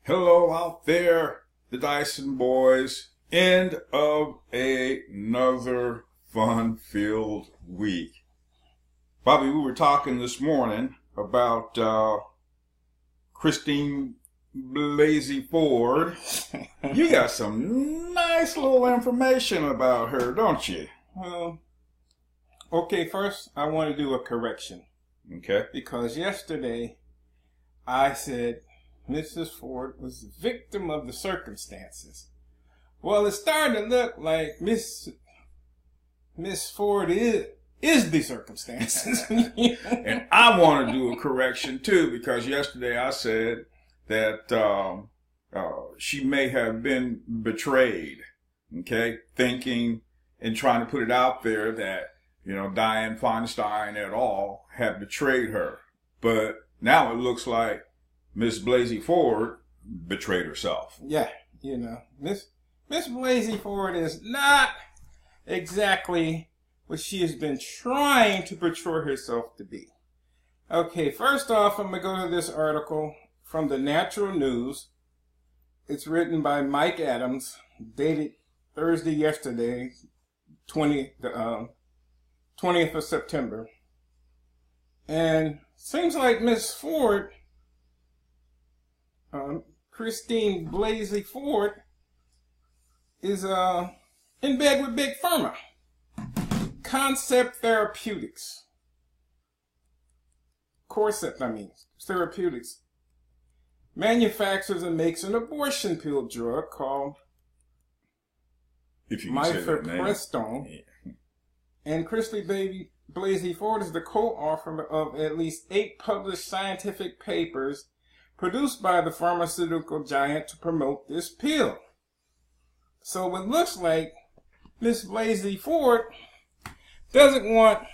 Hello out there, the Dyson boys. End of another fun-filled week. Bobby, we were talking this morning about Christine Blasey Ford. You got some nice little information about her, don't you? Okay, first I want to do a correction. Okay. Because yesterday I said Mrs. Ford was the victim of the circumstances. Well, it's starting to look like Miss Ford is the circumstances. And I want to do a correction too, because yesterday I said that she may have been betrayed. Okay, thinking and trying to put it out there that, Dianne Feinstein et al. Had betrayed her. But now it looks like Miss Blasey Ford betrayed herself. Yeah, Miss Blasey Ford is not exactly what she has been trying to portray herself to be. Okay, first off, I'm going to go to this article from the Natural News. It's written by Mike Adams, dated Thursday yesterday, 20th of September. And seems like Miss Ford, Christine Blasey Ford, is in bed with Big Pharma. Concept Therapeutics. Therapeutics. Manufactures and makes an abortion pill drug called mifepristone. Yeah. And Christine Blasey Ford is the co-author of at least 8 published scientific papers produced by the pharmaceutical giant to promote this pill. So it looks like Miss Blasey Ford doesn't want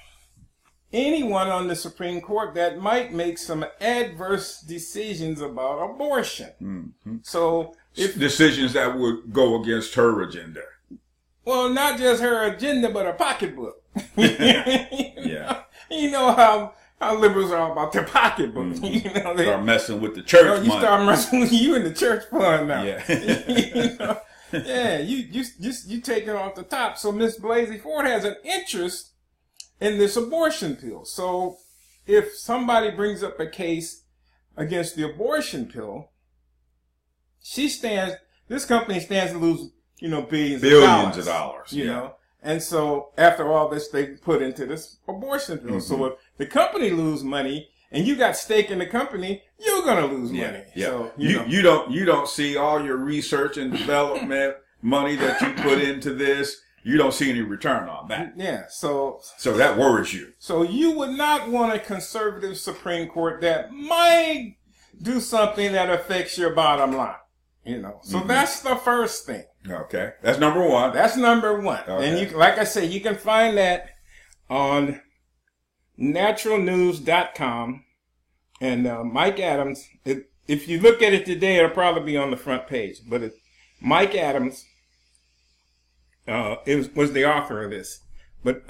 anyone on the Supreme Court that might make some adverse decisions about abortion. Mm-hmm. So if decisions that would go against her agenda. Well, not just her agenda, but her pocketbook. Yeah. You know how liberals are about their pocketbook. Mm-hmm. They start messing with the church money. You start messing with you in the church fund now. Yeah. Yeah, you take it off the top. So Miss Blasey Ford has an interest in this abortion pill. So if somebody brings up a case against the abortion pill, this company stands to lose, billions of dollars. You know? And so after all this, they put into this abortion pill. Mm-hmm. So if the company lose money and you got stake in the company, you're going to lose money. Yeah. So, you don't see all your research and development money that you put into this. You don't see any return on that. Yeah. So that worries you. So you would not want a conservative Supreme Court that might do something that affects your bottom line. So that's the first thing. Okay. That's number one. Okay. And like I say, you can find that on naturalnews.com. And Mike Adams, if you look at it today, it'll probably be on the front page. But Mike Adams was the author of this. But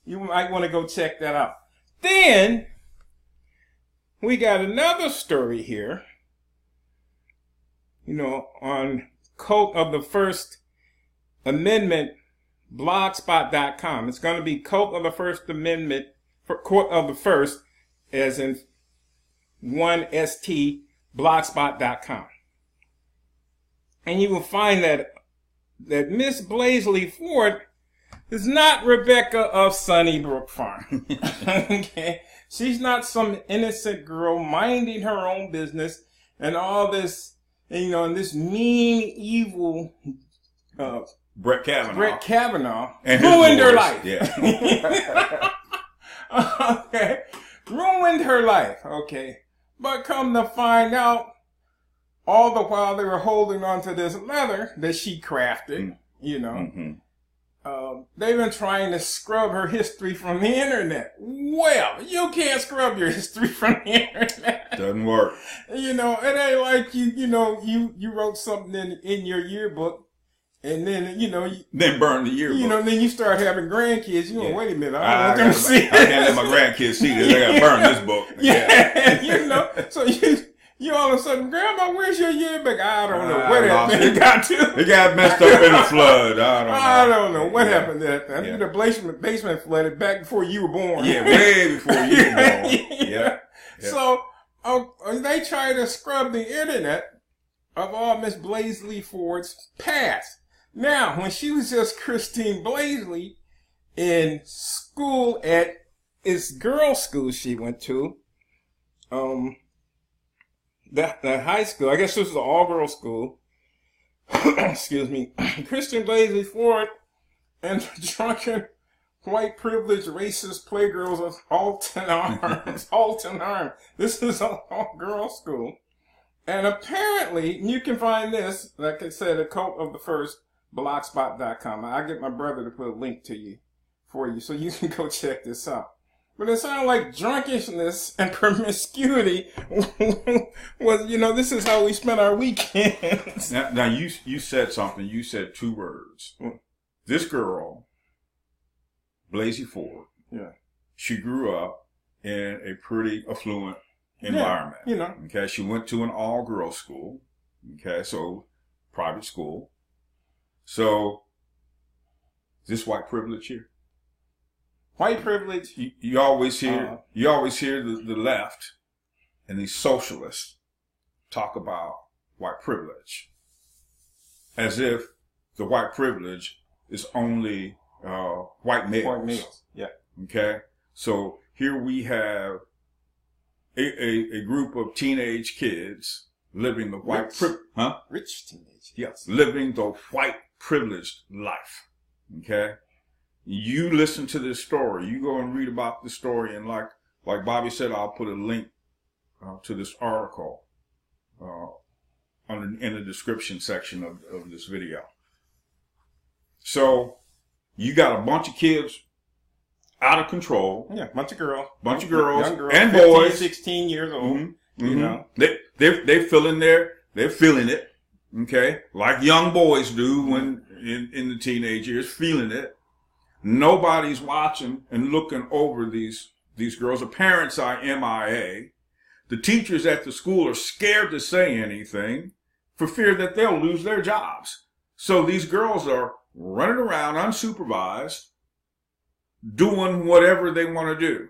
you might want to go check that out. Then we got another story here. On Cult of the First Amendment, blogspot.com. It's going to be Cult of the First Amendment, Court of the First, as in 1ST, blogspot.com. And you will find that Miss Blasey Ford is not Rebecca of Sunnybrook Farm. Okay? She's not some innocent girl minding her own business and all this. And this mean, evil Brett Kavanaugh and ruined her life. Yeah. Okay. Ruined her life. Okay. But come to find out, all the while they were holding on to this leather that she crafted, Mm-hmm. They've been trying to scrub her history from the internet. Well, you can't scrub your history from the internet. Doesn't work. It ain't like you wrote something in your yearbook and then, then burn the yearbook. Then you start having grandkids. Wait a minute. I don't want them to see I can't let my grandkids see this. I got to burn this book. Yeah. So You all of a sudden, Grandma, where's your yearbook? I don't know where that thing got to. It got messed up in a flood. I don't know what happened there. I think the basement flooded back before you were born. Yeah, way before you were born. Yeah. So they try to scrub the internet of all Miss Blaisley Ford's past. Now, when she was just Christine Blaisley in school at this girls' school she went to, the high school, I guess this was an all-girls school, excuse me, Christine Blaisley Ford and the drunken, white privileged, racist playgirls of Alton Arms. This is an all-girls school. And apparently, you can find this, like I said, a cult of the first, blogspot.com. I'll get my brother to put a link to you, for you, so you can go check this out. But it sounded like drunkenness and promiscuity was, this is how we spent our weekends. Now you said something. You said two words. This girl, Blaisley Ford, she grew up in a pretty affluent environment. Okay, she went to an all-girls school. Okay, so private school. So, is this white privilege here? White privilege. You always hear the left and these socialists talk about white privilege as if the white privilege is only white males. White males. Yeah. Okay. So here we have a group of teenage kids living the rich teenage. Yes, living the white privileged life. Okay. You listen to this story. You go and read about the story, and like Bobby said, I'll put a link to this article in the description section of this video. So you got a bunch of kids out of control. Yeah, bunch of girls, young girls and 15, boys, 16 years old. Mm-hmm. You know, they're feeling it. Okay, like young boys do when in the teenage years, feeling it. Nobody's watching and looking over these girls. The parents are MIA. The teachers at the school are scared to say anything for fear that they'll lose their jobs. So these girls are running around unsupervised, doing whatever they want to do.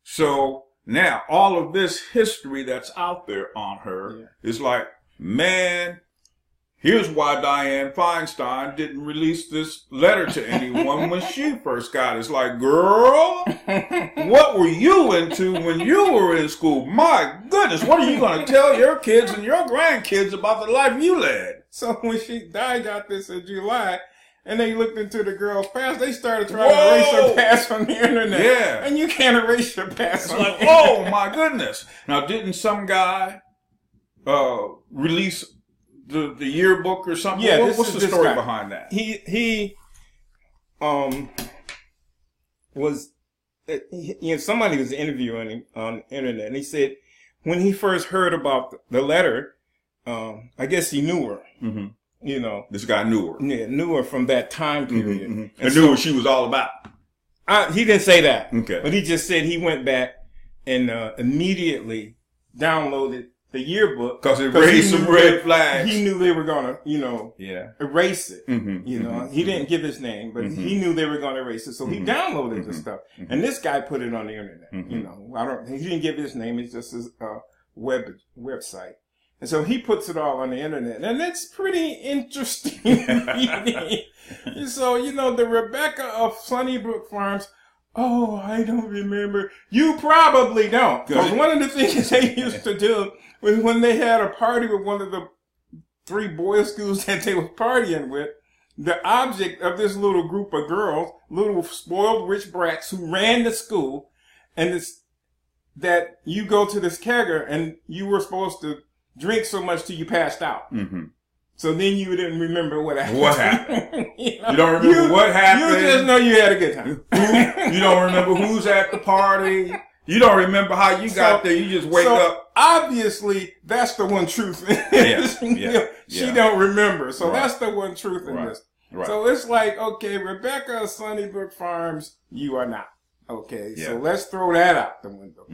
So now all of this history that's out there on her is like, man, here's why Dianne Feinstein didn't release this letter to anyone when she first got it. It's like, girl, what were you into when you were in school? My goodness, what are you going to tell your kids and your grandkids about the life you led? So when she died, got this in July, and they looked into the girl's past, they started trying to erase her past from the internet. Yeah. And you can't erase your past. It's like, oh my goodness. Now, didn't some guy release the yearbook or something? Yeah, what's the story behind that? He was, somebody was interviewing him on the internet, and he said when he first heard about the letter, I guess he knew her. Mm-hmm. This guy knew her. Yeah, knew her from that time period. Mm-hmm. And knew what she was all about. He didn't say that. Okay. But he just said he went back and immediately downloaded the yearbook. Because it raised some red flags. He knew they were going to, erase it. Mm-hmm. He didn't give his name, but he knew they were going to erase it. So he downloaded the stuff. And this guy put it on the internet. He didn't give his name. It's just his website. And so he puts it all on the internet. And it's pretty interesting reading. So, the Rebecca of Sunnybrook Farms, oh, I don't remember. You probably don't. Because one of the things they used to do was when they had a party with one of the 3 boys' schools that they was partying with, the object of this little group of girls, little spoiled rich brats who ran the school, and it's that you go to this kegger and you were supposed to drink so much till you passed out. Mm-hmm. So then you didn't remember what happened. What happened? You don't remember what happened. You just know you had a good time. You don't remember who's at the party. You don't remember how you got there. You just wake up. Obviously, that's the one truth. She don't remember. So that's the one truth in this. Right. So it's like, okay, Rebecca of Sunnybrook Farms, you are not. Okay, so let's throw that out the window,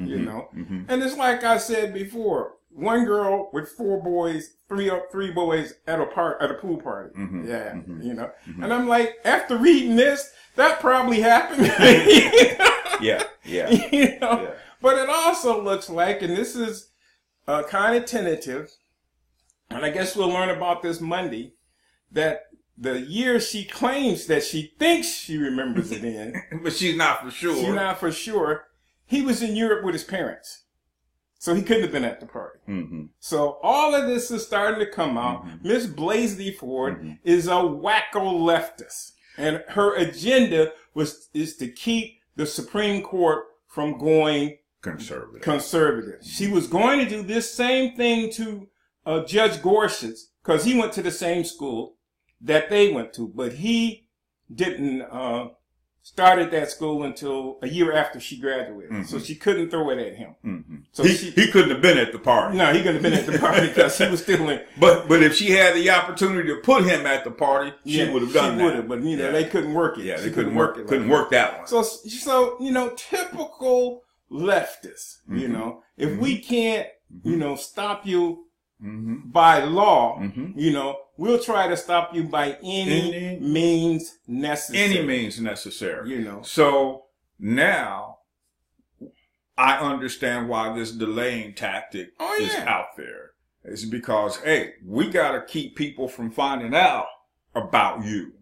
And it's like I said before, one girl with four boys, three boys at a pool party. Yeah, you know. And I'm like, after reading this, that probably happened. Yeah. You know. Yeah. But it also looks like, and this is kind of tentative, and I guess we'll learn about this Monday, that the year she claims that she thinks she remembers it in, but she's not for sure. She's not for sure. He was in Europe with his parents. So he couldn't have been at the party. So all of this is starting to come out. Miss Blasey Ford is a wacko leftist. And her agenda is to keep the Supreme Court from going conservative. She was going to do this same thing to Judge Gorsuch, because he went to the same school that they went to. But he didn't started that school until a year after she graduated. So she couldn't throw it at him. So he couldn't have been at the party. No, he couldn't have been at the party because he was still in. But if she had the opportunity to put him at the party, she would have done that. She would have, but you know, they couldn't work it. Yeah, they couldn't work it. Couldn't work that one. So you know, typical leftists. You know, if we can't, you know, stop you by law, you know, we'll try to stop you by any means necessary. Any means necessary. You know. So now I understand why this delaying tactic is out there. It's because, hey, we got to keep people from finding out about you.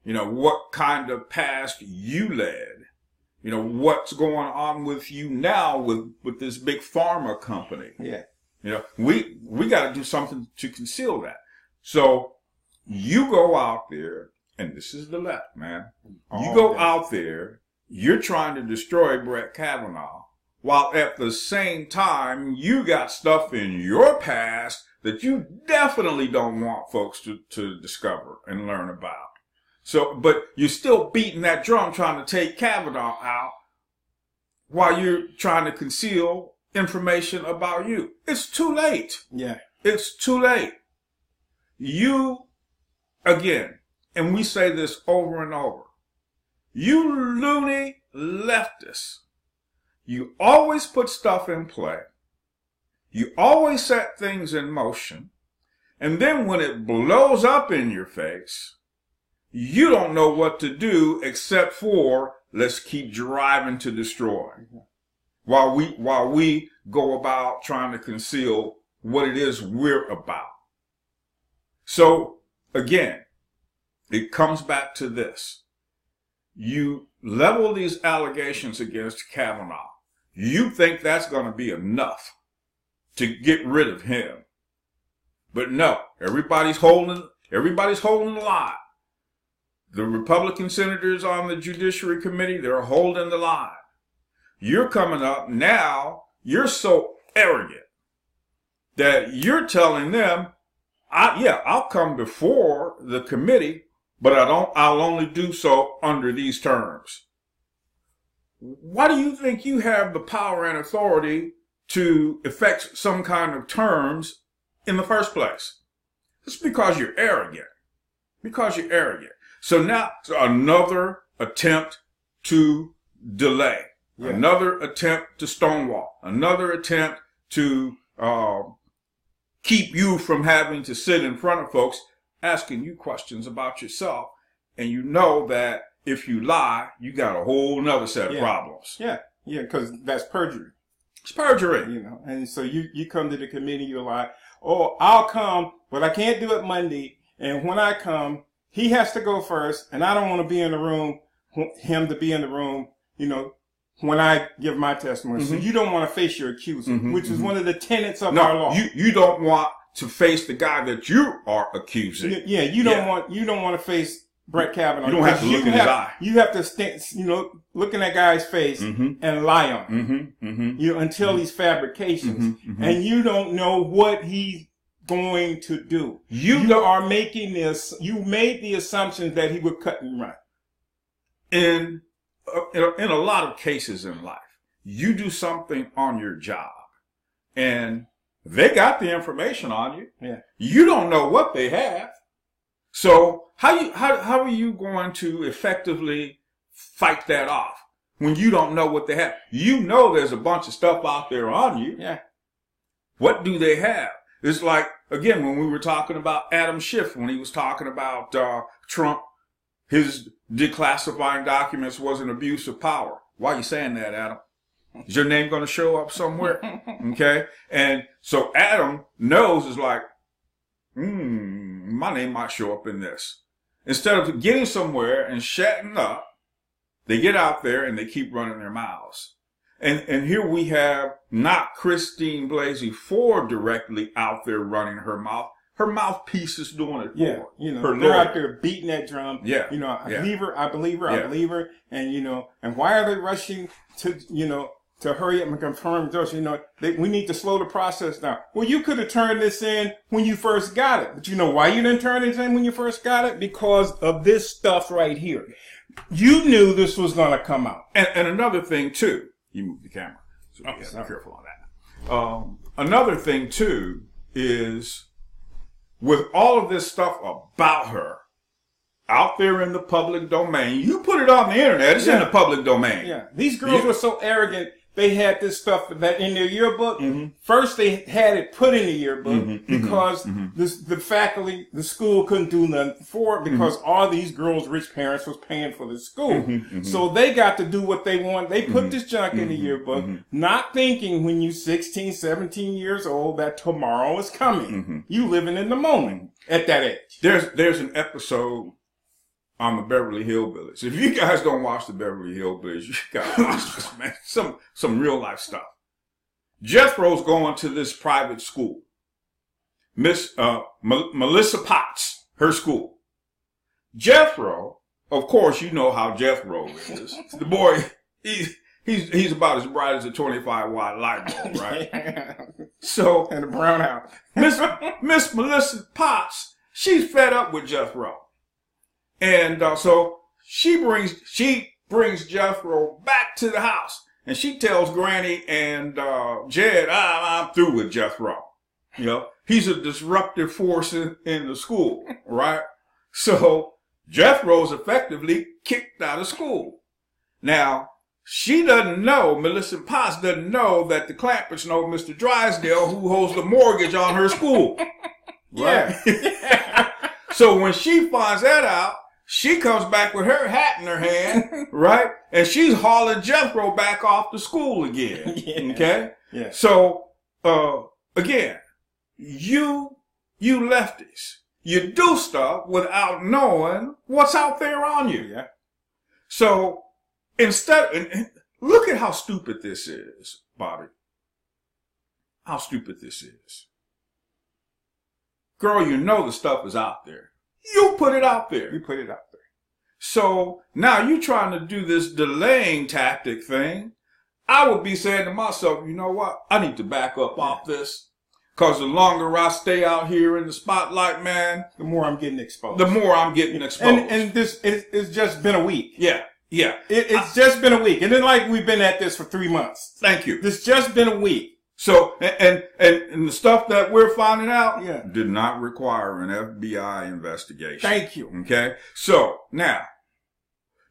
You know, what kind of past you led. You know, what's going on with you now with this big pharma company. Yeah. You know, we got to do something to conceal that. So you go out there, and this is the left, man. You go out there, you're trying to destroy Brett Kavanaugh, while at the same time, you got stuff in your past that you definitely don't want folks to discover and learn about. So, but you're still beating that drum trying to take Kavanaugh out while you're trying to conceal information about you. It's too late. Yeah. It's too late. You, again, and we say this over and over, you loony leftists, you always put stuff in play. You always set things in motion. And then when it blows up in your face, you don't know what to do except for let's keep driving to destroy. While we go about trying to conceal what it is we're about. So, again, it comes back to this. You level these allegations against Kavanaugh. You think that's going to be enough to get rid of him. But no, everybody's holding the line. The Republican senators on the Judiciary Committee, they're holding the line. You're coming up now, you're so arrogant that you're telling them, I'll come before the committee, but I'll only do so under these terms. Why do you think you have the power and authority to effect some kind of terms in the first place? It's because you're arrogant. Because you're arrogant. So now another attempt to delay. Yeah. Another attempt to stonewall. Another attempt to keep you from having to sit in front of folks asking you questions about yourself. And you know that if you lie, you got a whole nother set of problems. Yeah, because that's perjury. It's perjury. You know, and so you come to the committee, you're like, oh, I'll come, but I can't do it Monday. And when I come, he has to go first, and I don't want to be in the room, him to be in the room, you know, when I give my testimony. So you don't want to face your accuser, which is one of the tenets of our law. You don't want to face the guy that you are accusing. Yeah, you don't want to face Brett Kavanaugh. You don't have to look in his eye. You have to stand, you know, look in that guy's face and lie on him. You know, until these fabrications, and you don't know what he's going to do. You are making this. You made the assumption that he would cut and run. In a lot of cases in life, you do something on your job, and they got the information on you. Yeah. You don't know what they have. So how are you going to effectively fight that off when you don't know what they have? You know there's a bunch of stuff out there on you. Yeah. What do they have? It's like, again, when we were talking about Adam Schiff, when he was talking about Trump, his declassifying documents was an abuse of power. Why are you saying that, Adam? Is your name going to show up somewhere? Okay? And so Adam knows, is like, my name might show up in this. Instead of getting somewhere and shutting up, they get out there and they keep running their mouths. And here we have not Christine Blasey Ford directly out there running her mouth. Her mouthpiece is doing it. Yeah, they're out there beating that drum. Yeah, I believe her, I believe her, and and why are they rushing to to hurry up and confirm those? We need to slow the process down. Well, you could have turned this in when you first got it, but you know why you didn't turn it in when you first got it? Because of this stuff right here. You knew this was going to come out. And another thing too. You move the camera, so you have to be careful on that. Another thing too is with all of this stuff about her out there in the public domain. You put it on the internet; it's in the public domain. Yeah, these girls were so arrogant. They had this stuff that in their yearbook. First, they had it put in the yearbook because the faculty, the school couldn't do nothing for it because all these girls' rich parents was paying for the school. So they got to do what they want. They put this junk in the yearbook, not thinking when you 16, 17 years old that tomorrow is coming. You living in the moment at that age. There's an episode on the Beverly Hillbillies. If you guys don't watch the Beverly Hillbillies, you gotta watch this, man. Some real life stuff. Jethro's going to this private school. Miss Melissa Potts, her school. Jethro, of course, you know how Jethro is. The boy, he's about as bright as a 25-watt light bulb, right? So, and a brown house. Miss Melissa Potts, she's fed up with Jethro. And so she brings Jethro back to the house, and she tells Granny and Jed, I'm through with Jethro. He's a disruptive force in the school, right? So Jethro's effectively kicked out of school. Now she doesn't know, Melissa Potts doesn't know that the Clampets know Mr. Drysdale, who holds the mortgage on her school. Right? Yeah. So when she finds that out, she comes back with her hat in her hand, right? And she's hauling Jethro back off to school again. Okay? Yeah. So, again, you lefties, you do stuff without knowing what's out there on you. Yeah. So, and look at how stupid this is, Bobby. How stupid this is. Girl, you know the stuff is out there. You put it out there. You put it out there. So now you're trying to do this delaying tactic thing. I would be saying to myself, you know what? I need to back up off this. Because the longer I stay out here in the spotlight, man, the more I'm getting exposed. And it's just been a week. Yeah. Yeah. It's just been a week. And then like we've been at this for 3 months. Thank you. It's just been a week. So, and the stuff that we're finding out did not require an FBI investigation. Thank you. Okay? So, now,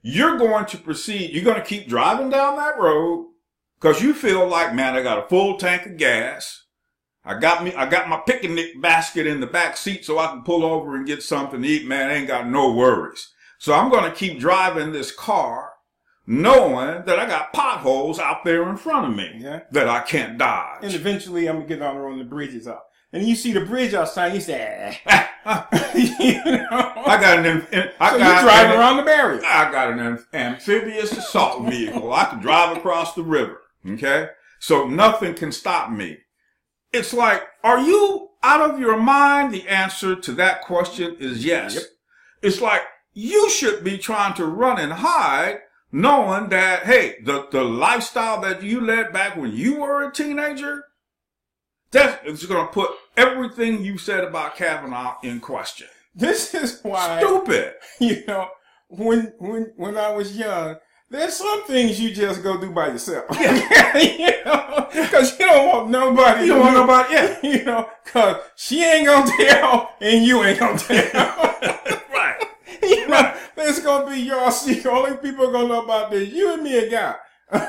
you're going to proceed, you're going to keep driving down that road because you feel like, man, I got a full tank of gas. I got my picnic basket in the back seat so I can pull over and get something to eat. Man, I ain't got no worries. So I'm going to keep driving this car knowing that I got potholes out there in front of me that I can't dodge. And eventually I'm going to get on the road and the bridge is out. And you see the bridge outside, you say, you driving around the barrier. I got an amphibious assault vehicle. I can drive across the river. Okay? So nothing can stop me. It's like, are you out of your mind? The answer to that question is yes. Yep. It's like, you should be trying to run and hide knowing that, hey, the lifestyle that you led back when you were a teenager, it's going to put everything you said about Kavanaugh in question. This is why. Stupid. When I was young, there's some things you just go do by yourself. Yeah. Because you don't want nobody. You don't want nobody, because she ain't going to tell and you ain't going to tell. Right. It's going to be your secret. Only people are going to know about this. You and me and God.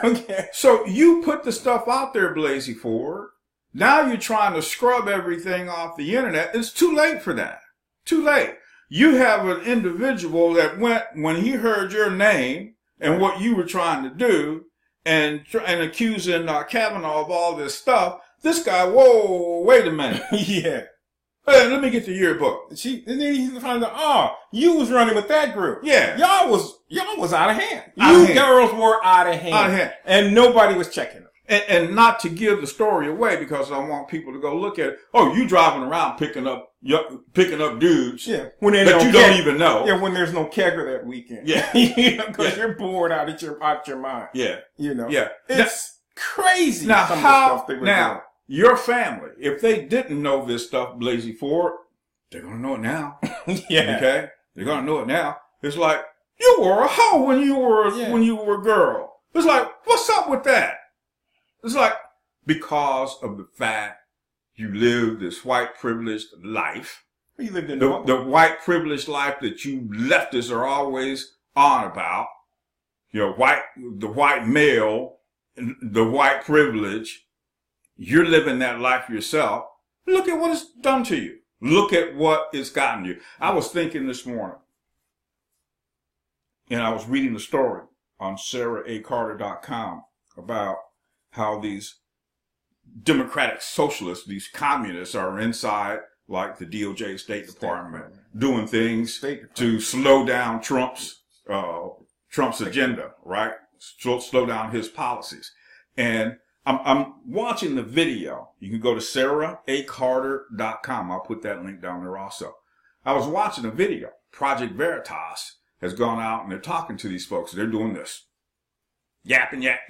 Okay. So you put the stuff out there, Blasey Ford, Now you're trying to scrub everything off the internet. It's too late for that. Too late. You have an individual that went, when he heard your name and what you were trying to do, and accusing Kavanaugh of all this stuff. This guy, whoa, wait a minute. Yeah. Hey, let me get the yearbook. And then he found out, you was running with that group. Yeah. Y'all was out of hand. You girls were out of hand. Out of hand. And nobody was checking them. And not to give the story away, because I want people to go look at it. Oh, you driving around picking up dudes. Yeah. That you don't even know. Yeah, when there's no kegger that weekend. Yeah. Because you're bored out of your mind. Yeah. Yeah. It's crazy. Now, your family, if they didn't know this stuff, Blasey Ford, they're going to know it now. Yeah. Okay? They're going to know it now. It's like, you were a hoe when you were a girl. It's like, what's up with that? It's like, because of the fact you live this white privileged life. You lived in the white privileged life that you leftists are always on about. You know, the white male, the white privilege. You're living that life yourself. Look at what it's done to you. Look at what it's gotten you. I was thinking this morning, and I was reading the story on SarahACarter.com about how these democratic socialists, these communists, are inside, like the DOJ State Department, doing things to slow down Trump's agenda, right? Slow down his policies. And I'm watching the video. You can go to SarahACarter.com. I'll put that link down there also. I was watching a video. Project Veritas has gone out and they're talking to these folks. They're doing this. Yapping, yap,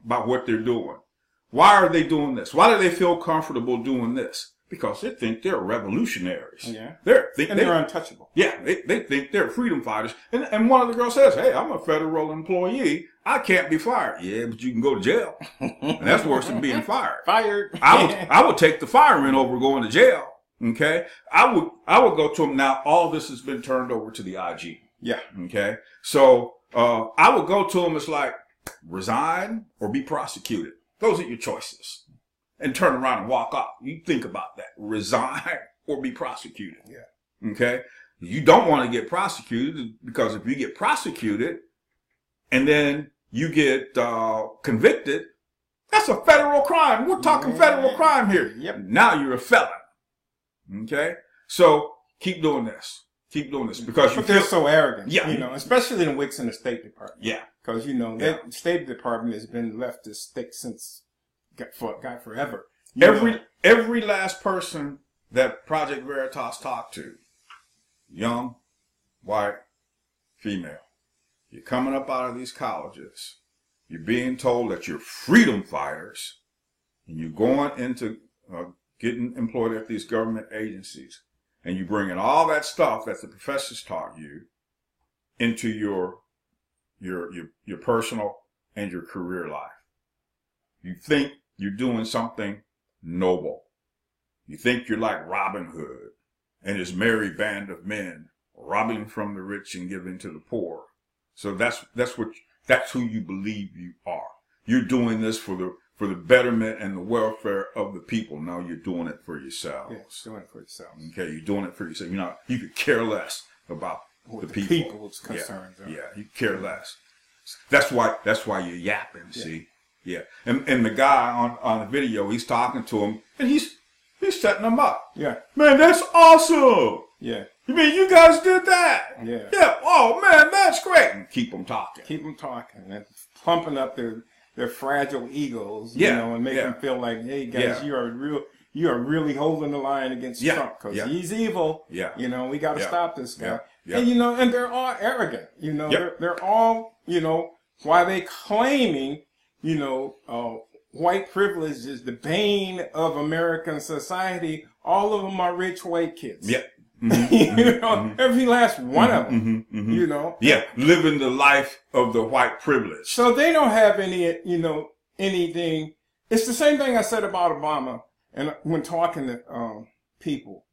about what they're doing. Why are they doing this? Why do they feel comfortable doing this? Because they think they're revolutionaries. Yeah. They're untouchable. Yeah, they think they're freedom fighters. And one of the girls says, hey, I'm a federal employee. I can't be fired. Yeah, but you can go to jail. And that's worse than being fired. Fired. I would take the firing over going to jail. Okay? I would go to them. Now, all this has been turned over to the IG. Yeah. Okay? So, I would go to them. It's like, resign or be prosecuted. Those are your choices. And turn around and walk off. You think about that. Resign or be prosecuted. Yeah. Okay? You don't want to get prosecuted, because if you get prosecuted and then you get convicted, that's a federal crime. We're talking federal crime here. Yep. Now you're a felon. Okay? So keep doing this. Keep doing this, because they're so arrogant. Yeah. Especially the Wicks in the State Department. Yeah. Because, the State Department has been left as thick since God forever. Every last person that Project Veritas talked to, young, white, female, you're coming up out of these colleges, you're being told that you're freedom fighters, and you're going into getting employed at these government agencies, and you bringing all that stuff that the professors taught you into your personal and your career life. You think you're doing something noble. You think you're like Robin Hood and his merry band of men, robbing from the rich and giving to the poor. So that's who you believe you are. You're doing this for the betterment and the welfare of the people. No, you're doing it for yourselves. Yeah, doing it for yourself. Okay, you're doing it for yourself. You could care less about the people. People's concerns. Yeah, you care less. That's why you're yapping. Yeah. See, yeah, and the guy on the video, he's talking to him, and he's setting them up. Yeah, man, that's awesome. Yeah, you mean you guys did that? Yeah, yeah. Oh man, that's great. And keep them talking. Keep them talking, and pumping up their fragile egos. Yeah, and make them feel like, hey guys, you are really holding the line against Trump, because he's evil. Yeah, we got to stop this guy. Yeah. And and they're all arrogant. They're all why they claiming white privilege is the bane of American society. All of them are rich white kids. Yeah. Every last one of them. Yeah, living the life of the white privilege. So they don't have any, anything. It's the same thing I said about Obama, and when talking to people,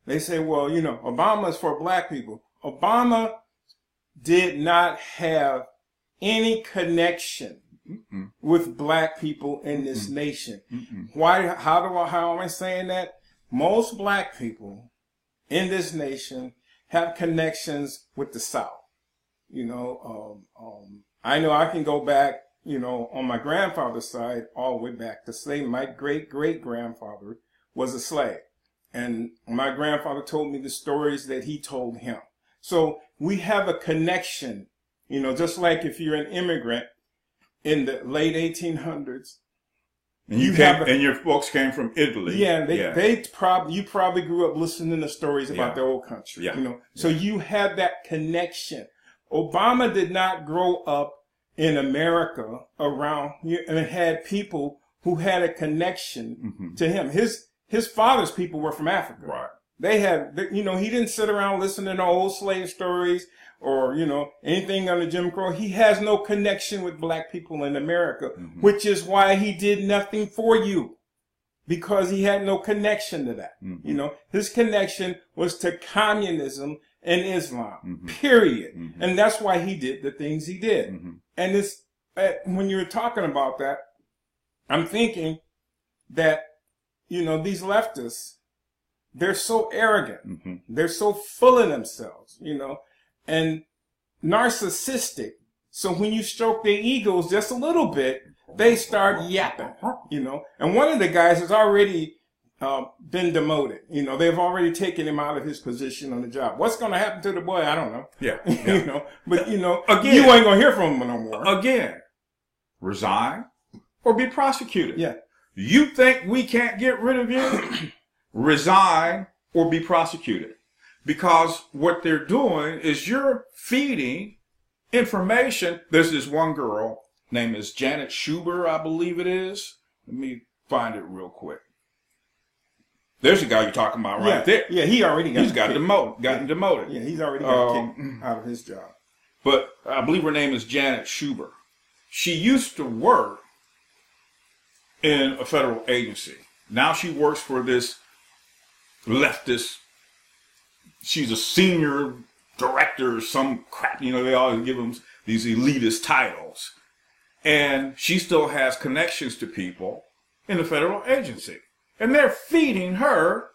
they say, well, Obama is for black people. Obama did not have any connection with black people in this nation. Mm-mm. How am I saying that? Most black people in this nation have connections with the South. You know, I know I can go back, you know, on my grandfather's side, all the way back to slave. My great-great-grandfather was a slave. And my grandfather told me the stories that he told him. So we have a connection, you know, just like if you're an immigrant in the late 1800s. And and your folks came from Italy. Yeah, you probably grew up listening to stories about the old country. Yeah. You know, so you have that connection. Obama did not grow up in America around and had people who had a connection to him. His father's people were from Africa. Right. They had, you know, he didn't sit around listening to old slave stories or, you know, anything under Jim Crow. He has no connection with black people in America, which is why he did nothing for you, because he had no connection to that. You know, his connection was to communism and Islam, period. And that's why he did the things he did. And this, when you're talking about that, I'm thinking that, you know, these leftists, they're so arrogant. They're so full of themselves, you know, and narcissistic. So when you stroke their egos just a little bit, they start yapping, you know. And one of the guys has already been demoted. You know, they've already taken him out of his position on the job. What's going to happen to the boy? I don't know. Yeah. You know, but, you know, Again, you ain't going to hear from him no more. Again, resign or be prosecuted. Yeah. You think we can't get rid of you? Resign or be prosecuted. Because what they're doing is you're feeding information. There's this one girl named is Janet Schuber, I believe it is. Let me find it real quick. There's the guy you're talking about right there. Yeah, he's gotten demoted. Yeah, he's already got kicked out of his job. But I believe her name is Janet Schuber. She used to work in a federal agency. Now she works for this leftist. She's a senior director or some crap. You know, they always give them these elitist titles. And she still has connections to people in the federal agency. And they're feeding her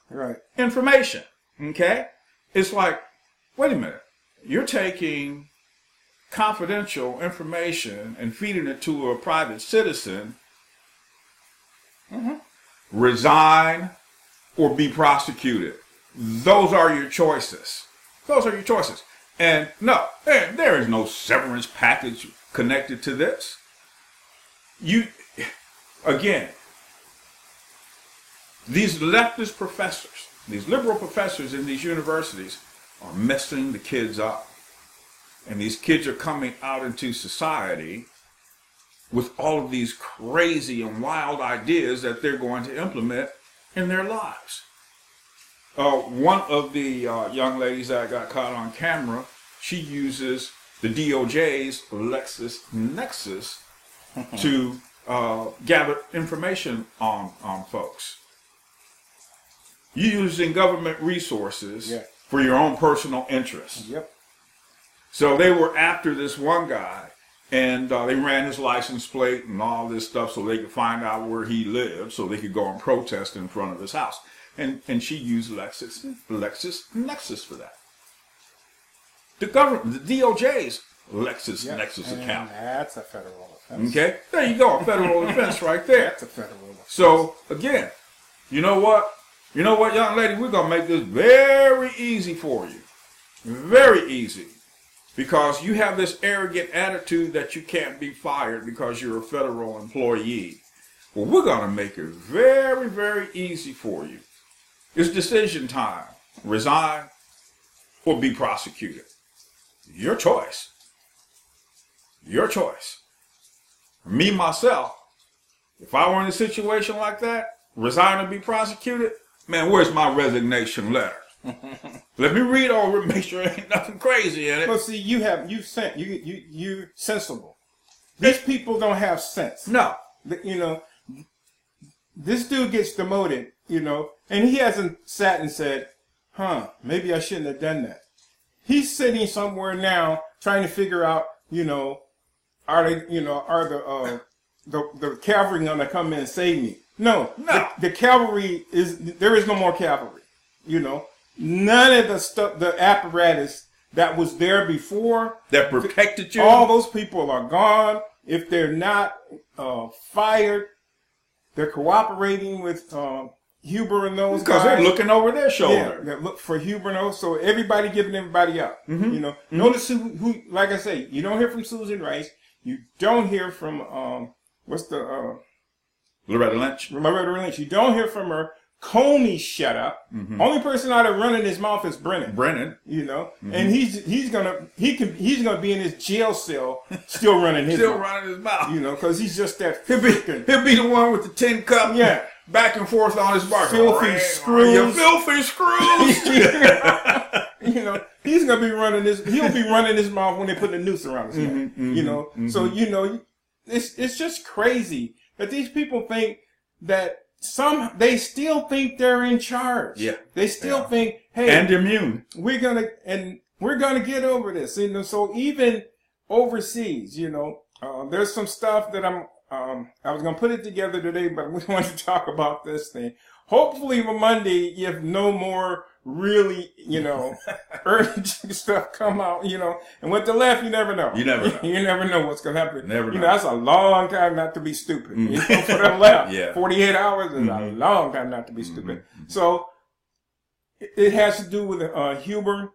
information. Okay? It's like, wait a minute. You're taking confidential information and feeding it to a private citizen. Resign or be prosecuted. Those are your choices. Those are your choices. And no, there is no severance package connected to this. Again, these leftist professors, these liberal professors in these universities are messing the kids up. And these kids are coming out into society with all of these crazy and wild ideas that they're going to implement in their lives. One of the young ladies that got caught on camera, she uses the DOJ's LexisNexis to gather information on folks. You're using government resources for your own personal interests. So they were after this one guy, and they ran his license plate and all this stuff so they could find out where he lived, so they could go and protest in front of his house. And she used LexisNexis for that. The government, the DOJ's LexisNexis account. That's a federal offense. Okay, there you go, a federal offense right there. That's a federal offense. So again, you know what? You know what, young lady? We're gonna make this very easy for you. Very easy. Because you have this arrogant attitude that you can't be fired because you're a federal employee. Well, we're going to make it very, very easy for you. It's decision time. Resign or be prosecuted. Your choice. Your choice. Me, myself, if I were in a situation like that, resign or be prosecuted, man, where's my resignation letter? Let me read over it, make sure there ain't nothing crazy in it. Well, see, you're sensible. These people don't have sense. No. You know, this dude gets demoted, you know, and he hasn't sat and said, maybe I shouldn't have done that. He's sitting somewhere now trying to figure out, you know, are they, you know, are the cavalry going to come in and save me? No. The cavalry there is no more cavalry. You know, none of the stuff, the apparatus that was there before that protected you, all those people are gone. If they're not fired, they're cooperating with Huber and those because guys. they're looking over their shoulder. Yeah, they look for Huber and those. So everybody giving everybody up. You know, notice who, like I say, you don't hear from Susan Rice. You don't hear from Loretta Lynch. Loretta Lynch. You don't hear from her. Comey shut up. Only person out there running his mouth is Brennan. You know, and he's gonna be in his jail cell still running his mouth. You know, because he's just that. He'll be the one with the tin cup. Yeah. Back and forth on his bar. Filthy screws. You filthy screws. You know, he's gonna be running this. He'll be running his mouth when they put the noose around his neck. You know, so you know, it's just crazy that these people think that. They still think they're in charge. Yeah. They still think, hey, and immune. We're gonna get over this. You know, so even overseas, you know, there's some stuff that I was gonna put it together today, but we wanted to talk about this thing. Hopefully, on Monday, you have no more really, you know, urgent stuff come out, you know. And with the left, you never know. You never know. You never know what's gonna happen. Never know. You know, that's a long time not to be stupid. You know, for the left, 48 hours is a long time not to be stupid. So it has to do with Huber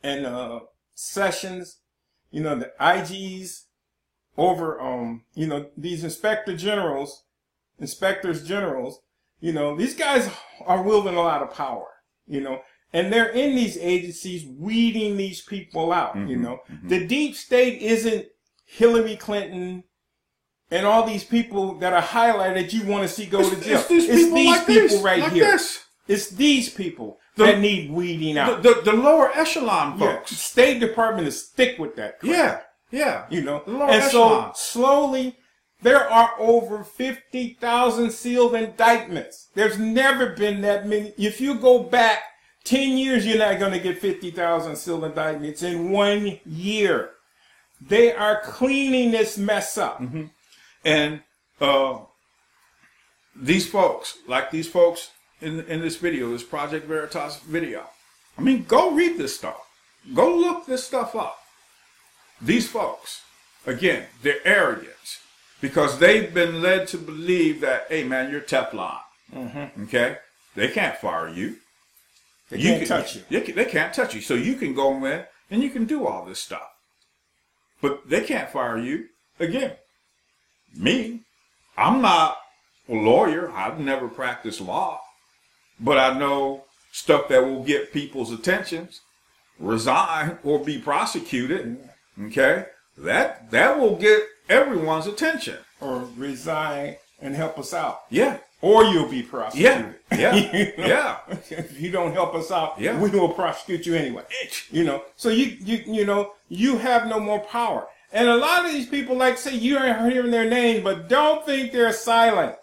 and Sessions, you know, the IGs over, you know, these inspectors generals, you know, these guys are wielding a lot of power, you know, and they're in these agencies weeding these people out, you know. The deep state isn't Hillary Clinton and all these people that are highlighted you want to see go to jail. It's these people right here. It's these people that need weeding out. The lower echelon folks. Yeah, State Department is thick with that crap. Yeah. You know, and echelon. So slowly there are over 50,000 sealed indictments. There's never been that many. If you go back 10 years, you're not going to get 50,000 sealed indictments in 1 year. They are cleaning this mess up. And these folks, like these folks in this video, this Project Veritas video, I mean, go read this stuff. Go look this stuff up. These folks, again, they're arrogant because they've been led to believe that, hey, man, you're Teflon. Okay? They can't fire you. They can't touch you. They can't touch you. So you can go in and you can do all this stuff. But they can't fire you. Again, me, I'm not a lawyer. I've never practiced law. But I know stuff that will get people's attentions, resign, or be prosecuted. Okay? That will get everyone's attention. Or resign and help us out. Yeah. Or you'll be prosecuted. Yeah. You know? Yeah. If you don't help us out, yeah, we will prosecute you anyway. You know. So you know, you have no more power. And a lot of these people, like say, you aren't hearing their names, but don't think they're silent.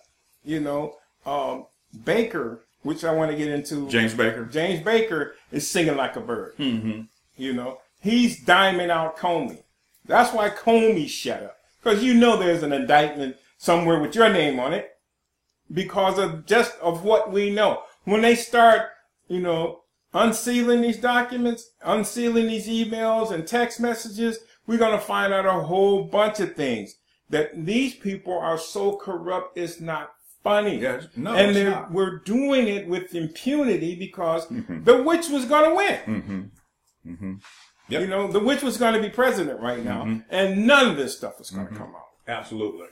You know, Baker, which I want to get into. James Baker is singing like a bird. You know, he's diming out Comey. That's why Comey shut up. Because you know there's an indictment somewhere with your name on it. Because of what we know. When they start, you know, unsealing these documents, unsealing these emails and text messages, we're going to find out a whole bunch of things. That these people are so corrupt, it's not funny. Yes. No, and it's not. We're doing it with impunity because the witch was going to win. Yep. You know, the witch was going to be president right now. And none of this stuff is going to come out. Absolutely.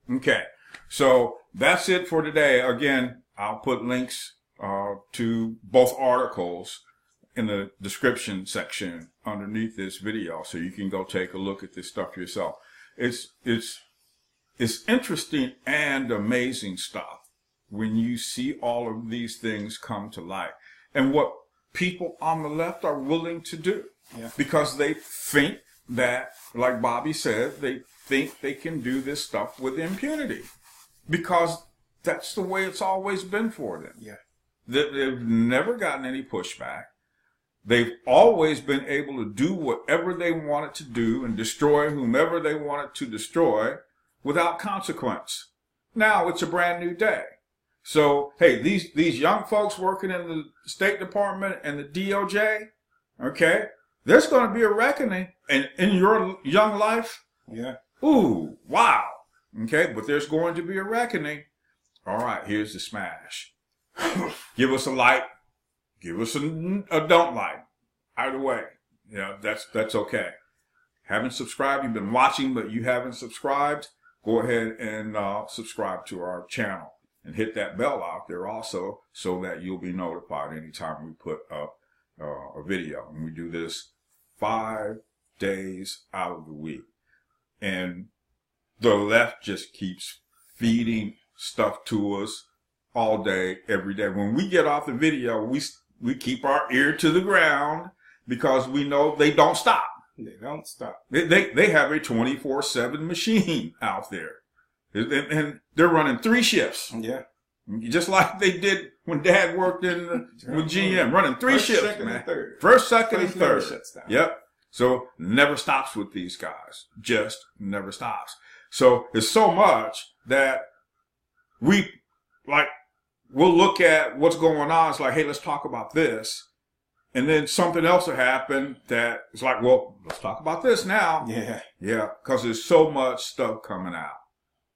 Okay. So that's it for today. Again, I'll put links to both articles in the description section underneath this video, so you can go take a look at this stuff yourself. It's interesting and amazing stuff when you see all of these things come to light, and what people on the left are willing to do, because they think that, like Bobby said, they think they can do this stuff with impunity. Because that's the way it's always been for them. Yeah. They've never gotten any pushback. they've always been able to do whatever they wanted to do and destroy whomever they wanted to destroy without consequence. Now it's a brand new day. So, hey, these young folks working in the State Department and the DOJ, okay, there's going to be a reckoning in your young life. Yeah. Ooh, wow. Okay, but there's going to be a reckoning. All right, here's the smash. Give us a like. Give us a don't like. Either way, you know, that's okay. Haven't subscribed, you've been watching, but you haven't subscribed, go ahead and subscribe to our channel. And hit that bell out there also so that you'll be notified anytime we put up a video. And we do this 5 days out of the week. And the left just keeps feeding stuff to us all day, every day. When we get off the video, we keep our ear to the ground because we know they don't stop. They don't stop. They have a 24/7 machine out there. And they're running 3 shifts. Yeah. Just like they did when Dad worked with GM, running 3 shifts, second, man. and third. First, second, and Place never third. shuts down. Yep. So never stops with these guys. Just never stops. So it's so much that we'll look at what's going on. It's like, hey, let's talk about this. And then something else will happen that it's like, well, let's talk about this now. Yeah. Yeah. Because there's so much stuff coming out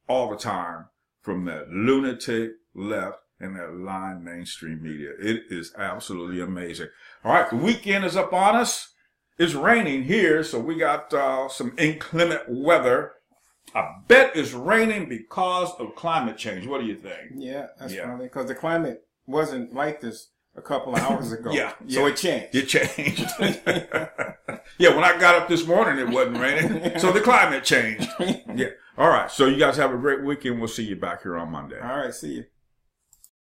all the time from that lunatic left and that lying mainstream media. It is absolutely amazing. All right, the weekend is up on us. It's raining here, so we got some inclement weather. I bet it's raining because of climate change. What do you think? Yeah, that's probably because the climate wasn't like this a couple of hours ago. So it changed. It changed. Yeah, when I got up this morning, it wasn't raining. So the climate changed. Yeah. All right. So you guys have a great weekend. We'll see you back here on Monday. All right. See you.